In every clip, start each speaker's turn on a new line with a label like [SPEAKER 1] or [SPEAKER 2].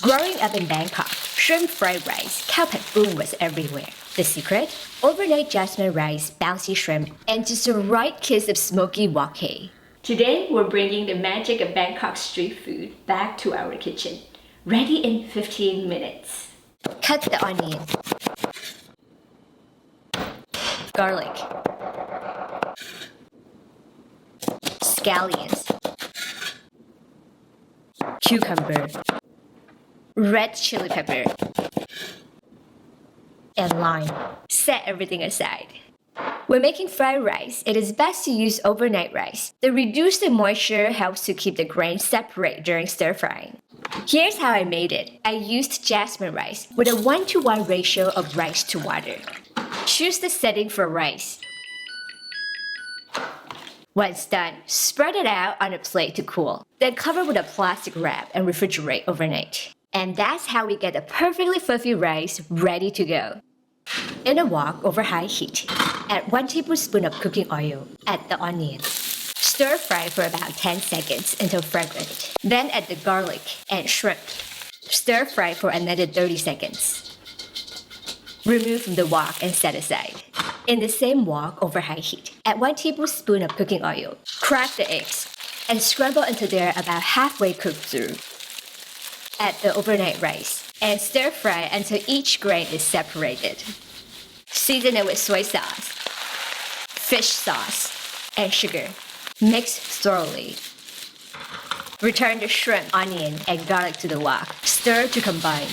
[SPEAKER 1] Growing up in Bangkok, shrimp fried rice, Khao Pad Goong was everywhere. The secret? Overnight jasmine rice, bouncy shrimp, and just the right kiss of smoky wok hei. Today, we're bringing the magic of Bangkok street food back to our kitchen. Ready in 15 minutes. Cut the onion, garlic, scallions, cucumber, red chili pepper, and lime. Set everything aside. When making fried rice, it is best to use overnight rice. The reduced moisture helps to keep the grains separate during stir frying. Here's how I made it. I used jasmine rice with a 1:1 ratio of rice to water. Choose the setting for rice. Once done, spread it out on a plate to cool. Then cover with a plastic wrap and refrigerate overnight. And that's how we get a perfectly fluffy rice ready to go. In a wok over high heat, add 1 tablespoon of cooking oil. Add the onion. Stir fry for about 10 seconds until fragrant. Then add the garlic and shrimp. Stir fry for another 30 seconds. Remove from the wok and set aside. In the same wok over high heat, add 1 tablespoon of cooking oil. Crack the eggs and scramble until they're about halfway cooked through. Add the overnight rice and stir fry until each grain is separated. Season it with soy sauce, fish sauce, and sugar. Mix thoroughly. Return the shrimp, onion, and garlic to the wok. Stir to combine.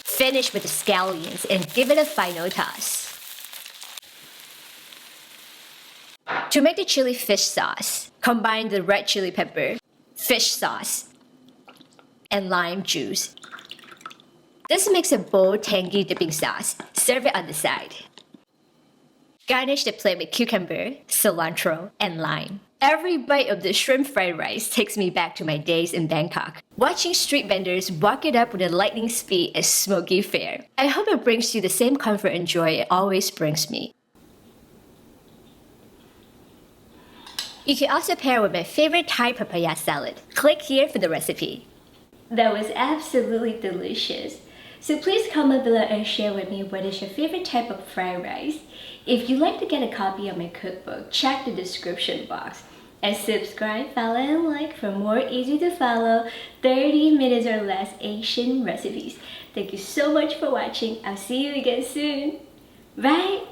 [SPEAKER 1] Finish with the scallions and give it a final toss. To make the chili fish sauce, combine the red chili pepper, fish sauce, and lime juice. This makes a bold, tangy dipping sauce. Serve it on the side. Garnish the plate with cucumber, cilantro, and lime. Every bite of the shrimp fried rice takes me back to my days in Bangkok. Watching street vendors walk it up with a lightning speed is smoky fare. I hope it brings you the same comfort and joy it always brings me. You can also pair with my favorite Thai papaya salad. Click here for the recipe. That was absolutely delicious. So please comment below and share with me what is your favorite type of fried rice. If you'd like to get a copy of my cookbook, check the description box. And subscribe, follow, and like for more easy to follow 30 minutes or less Asian recipes. Thank you so much for watching. I'll see you again soon. Bye!